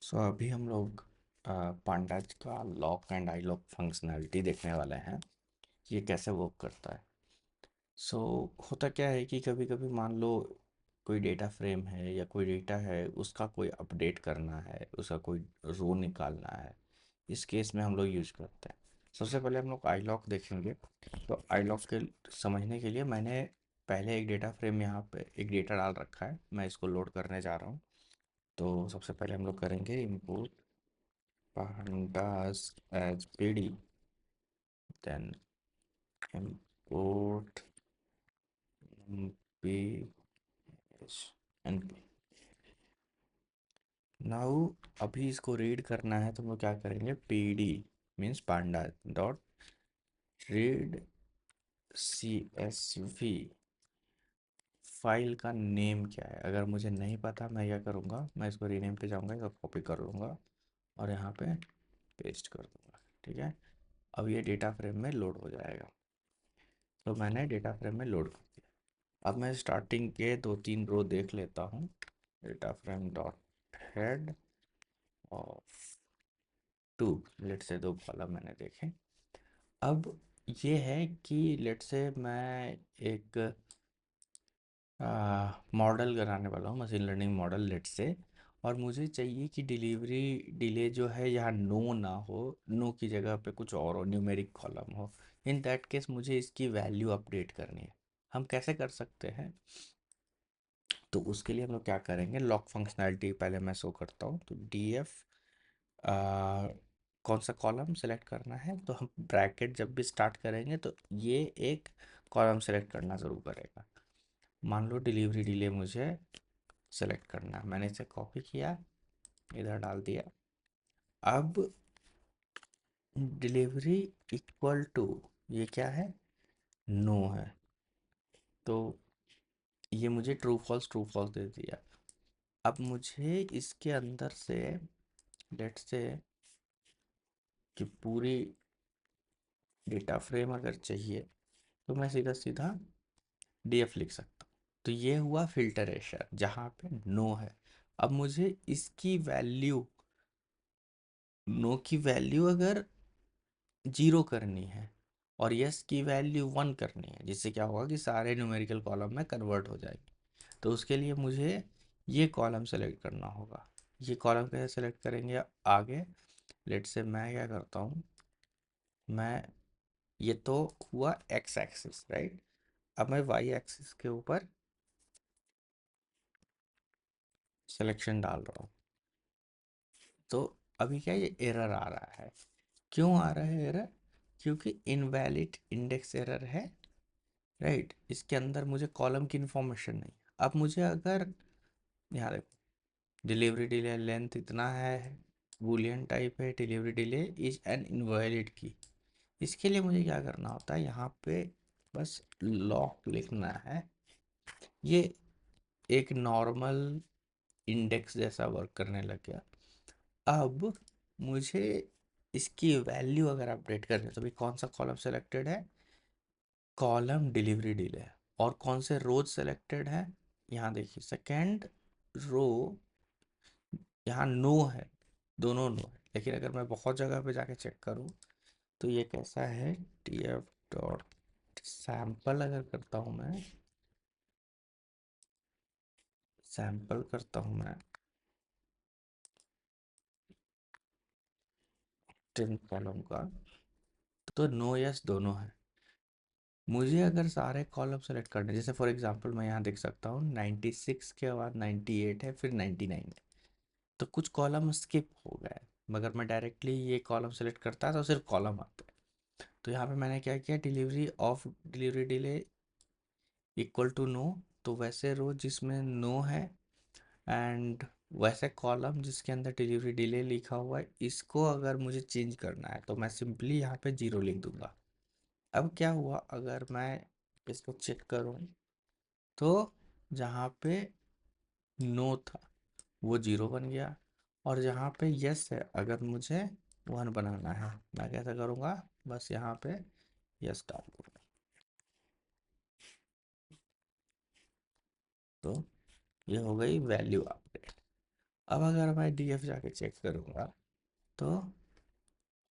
अभी हम लोग पांडाज का lock and I lock functionality देखने वाले हैं। ये कैसे वर्क करता है। सो होता क्या है कि कभी कभी मान लो कोई डेटा फ्रेम है या कोई डेटा है, उसका कोई अपडेट करना है, उसका कोई रो निकालना है। इस केस में हम लोग यूज करते हैं। सबसे पहले हम लोग आई लॉक देखेंगे। तो आई लॉक के समझने के लिए मैंने पहले एक डेटा फ्रेम यहाँ पे एक डेटा डाल रखा है, मैं इसको लोड करने जा रहा हूँ। तो सबसे पहले हम लोग करेंगे import pandas as pd, then import nph np। Now अभी इसको रीड करना है तो हम लोग क्या करेंगे, pd मीन्स पांडा डॉट रीड csv। फाइल का नेम क्या है, अगर मुझे नहीं पता मैं क्या करूँगा, मैं इसको रीनेम पे जाऊँगा, इसको कॉपी कर लूँगा और यहाँ पे पेस्ट कर दूँगा। ठीक है, अब ये डेटा फ्रेम में लोड हो जाएगा। तो मैंने डेटा फ्रेम में लोड कर दिया। अब मैं स्टार्टिंग के दो तीन रो देख लेता हूँ। Data frame dot head of two, let's दो कॉलम मैंने देखे। अब ये है कि लेट से मैं एक मॉडल कराने वाला हूँ, मशीन लर्निंग मॉडल लेट से। और मुझे चाहिए कि डिलीवरी डिले जो है यहाँ नो ना हो, नो की जगह पे कुछ और हो, न्यूमेरिक कॉलम हो। इन दैट केस मुझे इसकी वैल्यू अपडेट करनी है। हम कैसे कर सकते हैं, तो उसके लिए हम लोग क्या करेंगे, लॉक फंक्शनैलिटी पहले मैं शो करता हूँ। तो डी एफ कौन सा कॉलम सेलेक्ट करना है, तो हम ब्रैकेट जब भी स्टार्ट करेंगे तो ये एक कॉलम सेलेक्ट करना ज़रूर करेगा। मान लो डिलीवरी डिले मुझे सेलेक्ट करना है, मैंने इसे कॉपी किया, इधर डाल दिया। अब डिलीवरी इक्वल टू, ये क्या है, नो है। तो ये मुझे ट्रू फॉल्स दे दिया। अब मुझे इसके अंदर से लेट से कि पूरी डेटा फ्रेम अगर चाहिए तो मैं सीधा सीधा डीएफ लिख सकता हूँ। तो ये हुआ फिल्टरेशन जहाँ पे नो है। अब मुझे इसकी वैल्यू, नो की वैल्यू अगर जीरो करनी है और यस की वैल्यू वन करनी है, जिससे क्या होगा कि सारे न्यूमेरिकल कॉलम में कन्वर्ट हो जाएगी। तो उसके लिए मुझे ये कॉलम सेलेक्ट करना होगा। ये कॉलम कैसे सेलेक्ट करेंगे आगे, लेट से मैं क्या करता हूँ, मैं ये तो हुआ एक्स एक्सिस राइट। अब मैं वाई एक्सिस के ऊपर सिलेक्शन डाल रहा हूँ। तो अभी क्या ये एरर आ रहा है, क्यों आ रहा है एरर, क्योंकि इनवैलिड इंडेक्स एरर है राइट। इसके अंदर मुझे कॉलम की इंफॉर्मेशन नहीं। अब मुझे अगर यहाँ देखो, डिलीवरी डिले लेंथ इतना है, बूलियन टाइप है, delivery delay is an invalid की। इसके लिए मुझे क्या करना होता है, यहाँ पे बस लॉक लिखना है। ये एक नॉर्मल इंडेक्स जैसा वर्क करने लग गया। अब मुझे इसकी वैल्यू अगर अपडेट करनी है तो भी कौन सा कॉलम सेलेक्टेड है, कॉलम डिलीवरी डिले। और कौन से रोज सेलेक्टेड है, यहाँ देखिए सेकेंड रो, यहाँ नो है, दोनों नो है। लेकिन अगर मैं बहुत जगह पे जाके चेक करूँ तो ये कैसा है, टी एफ डॉट सैम्पल अगर करता हूँ मैं, सैम्पल करता हूँ मैं 10 कॉलम का, तो नो यस दोनों है। मुझे अगर सारे कॉलम सेलेक्ट करने, जैसे फॉर एग्जांपल मैं यहाँ देख सकता हूँ 96 के बाद 98 है, फिर 99 है, तो कुछ कॉलम स्किप हो गए। मगर मैं डायरेक्टली ये कॉलम सेलेक्ट करता तो सिर्फ कॉलम आते। तो यहाँ पे मैंने क्या किया, delivery of delivery delay equal to no. तो वैसे रो जिसमें नो है एंड वैसे कॉलम जिसके अंदर डिलीवरी डिले लिखा हुआ है, इसको अगर मुझे चेंज करना है तो मैं सिंपली यहाँ पे जीरो लिख दूंगा। अब क्या हुआ, अगर मैं इसको चेक करूँ तो जहाँ पे नो था वो जीरो बन गया, और जहाँ पे यस है अगर मुझे वन बनाना है, मैं कैसे करूँगा, बस यहाँ पे यस डाल दूँगा। तो ये हो गई वैल्यू अपडेट। अब अगर मैं डीएफ जाके चेक करूँगा तो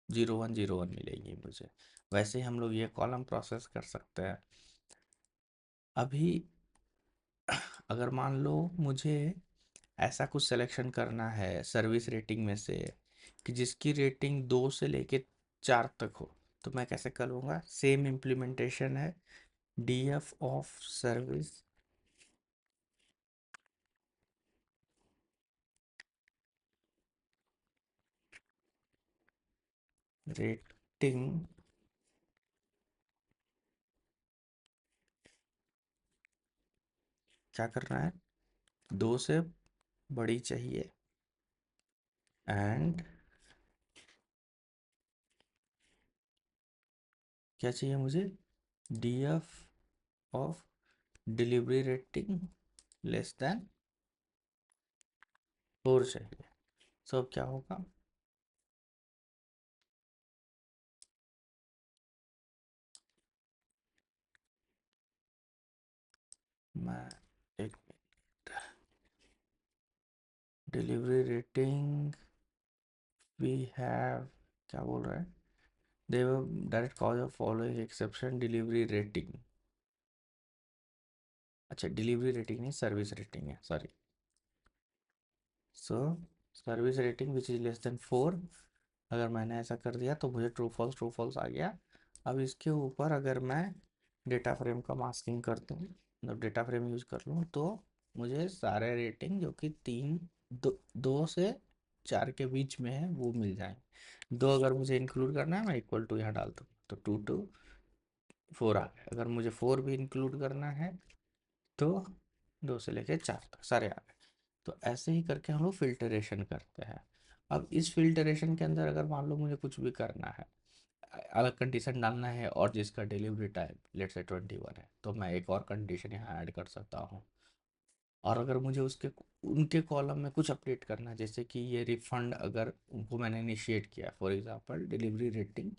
0101 मिलेगी मुझे। वैसे ही हम लोग ये कॉलम प्रोसेस कर सकते हैं। अभी अगर मान लो मुझे ऐसा कुछ सिलेक्शन करना है सर्विस रेटिंग में से कि जिसकी रेटिंग 2 से लेके 4 तक हो, तो मैं कैसे करूँगा? सेम इम्प्लीमेंटेशन है, डीएफ ऑफ सर्विस रेटिंग, क्या करना है? 2 से बड़ी चाहिए एंड क्या चाहिए मुझे? DF of delivery rating less than 4 चाहिए। सो अब क्या होगा? मैं एक डिलीवरी रेटिंग वी हैव, क्या बोल रहा है? They direct cause of following exception delivery rating. अच्छा, डिलीवरी रेटिंग नहीं, सर्विस रेटिंग है, sorry. So service rating which is less than 4, अगर मैंने ऐसा कर दिया तो मुझे ट्रू फॉल्स आ गया। अब इसके ऊपर अगर मैं डेटा फ्रेम का मास्किंग कर दूँ, मतलब डेटा फ्रेम यूज कर लूँ, तो मुझे सारे रेटिंग जो कि 2 से 4 के बीच में है वो मिल जाए। 2 अगर मुझे इंक्लूड करना है, मैं इक्वल टू यहाँ डाल दूँ तो 2 to 4 आ गया। अगर मुझे 4 भी इंक्लूड करना है तो 2 से लेके 4 तक सारे आ गए। तो ऐसे ही करके हम लोग फिल्टरेशन करते हैं। अब इस फिल्टरेशन के अंदर अगर मान लो मुझे कुछ भी करना है, अलग कंडीशन डालना है, और जिसका डिलीवरी टाइम लेट से 21 है, तो मैं एक और कंडीशन यहाँ ऐड कर सकता हूँ। और अगर मुझे उसके उनके कॉलम में कुछ अपडेट करना है, जैसे कि ये रिफंड अगर उनको मैंने इनिशिएट किया, फॉर एग्जांपल डिलीवरी रेटिंग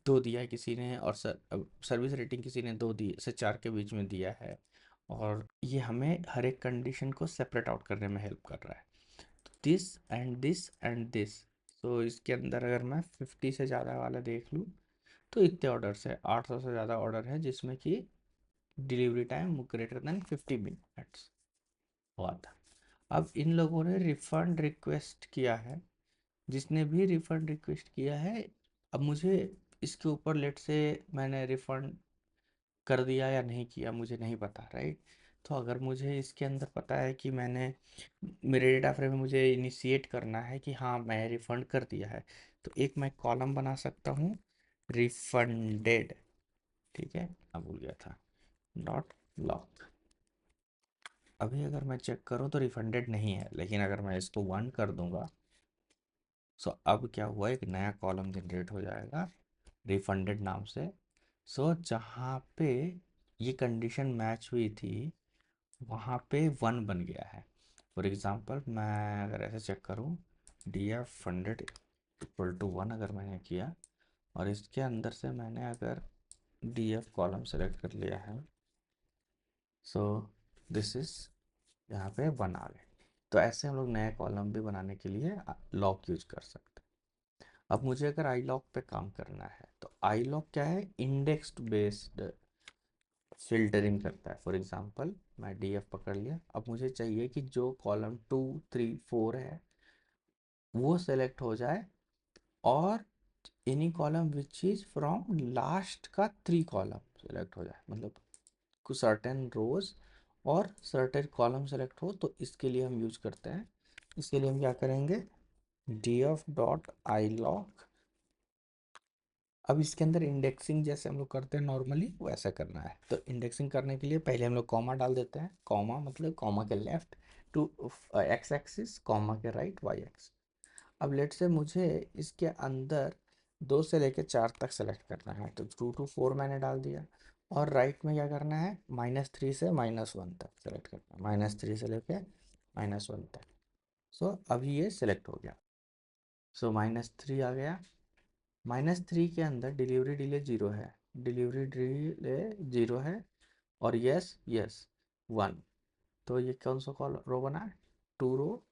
2 दिया है किसी ने, और सर्विस रेटिंग किसी ने 2 से 4 के बीच में दिया है, और ये हमें हर एक कंडीशन को सेपरेट आउट करने में हेल्प कर रहा है। तो this and this and this, तो इसके अंदर अगर मैं 50 से ज़्यादा वाला देख लूँ तो इतने ऑर्डर्स है, 800 से ज़्यादा ऑर्डर है जिसमें कि delivery time greater than 50 minutes हुआ था। अब इन लोगों ने रिफ़ंड रिक्वेस्ट किया है, जिसने भी रिफ़ंड रिक्वेस्ट किया है, अब मुझे इसके ऊपर लेट से मैंने रिफ़ंड कर दिया या नहीं किया मुझे नहीं पता, राइट? तो अगर मुझे इसके अंदर पता है कि मैंने मेरे डेटा फ्रेम में मुझे इनिशिएट करना है कि हाँ मैं रिफ़ंड कर दिया है, तो एक मैं कॉलम बना सकता हूँ रिफंडेड, ठीक है, अब भूल गया था, डॉट लॉग। अभी अगर मैं चेक करूँ तो रिफंडेड नहीं है, लेकिन अगर मैं इसको 1 कर दूंगा, सो अब क्या हुआ, एक नया कॉलम जनरेट हो जाएगा रिफंडेड नाम से। सो जहाँ पे ये कंडीशन मैच हुई थी वहाँ पे 1 बन गया है। फॉर एग्ज़ाम्पल मैं अगर ऐसे चेक करूँ, d f funded equal to 1 अगर मैंने किया, और इसके अंदर से मैंने अगर डी एफ कॉलम सेलेक्ट कर लिया है, सो दिस इज़, यहाँ पे 1 आ गए। तो ऐसे हम लोग नए कॉलम भी बनाने के लिए लॉक यूज कर सकते हैं। अब मुझे अगर आई लॉक पे काम करना है, तो आई लॉक क्या है? इंडेक्स्ड बेस्ड फिल्टरिंग करता है। फॉर एग्जांपल मैं डी एफ पकड़ लिया, अब मुझे चाहिए कि जो कॉलम 2 3 4 है वो सेलेक्ट हो जाए, और any column which is from last का 3 कॉलम सेलेक्ट हो जाए, मतलब कुछ सर्टेन रोज और सर्टेन कॉलम सेलेक्ट हो। तो इसके लिए हम यूज करते हैं, इसके लिए हम क्या करेंगे, df डॉट आई लॉक। अब इसके अंदर इंडेक्सिंग जैसे हम लोग करते हैं नॉर्मली वैसा करना है। तो इंडेक्सिंग करने के लिए पहले हम लोग कॉमा डाल देते हैं, कॉमा मतलब कॉमा के left to x axis, comma के राइट वाई एक्स। अब लेट से मुझे इसके अंदर 2 से लेके 4 तक सेलेक्ट करना है, तो 2 to 4 मैंने डाल दिया। और राइट में क्या करना है, -3 से -1 तक सेलेक्ट करना है, -3 से लेके -1 तक। सो अभी ये सिलेक्ट हो गया। सो -3 आ गया। -3 के अंदर डिलीवरी डिले 0 है, डिलीवरी डिले 0 है, और यस यस 1। तो ये कौन सा कॉल रो बना है? 2 रो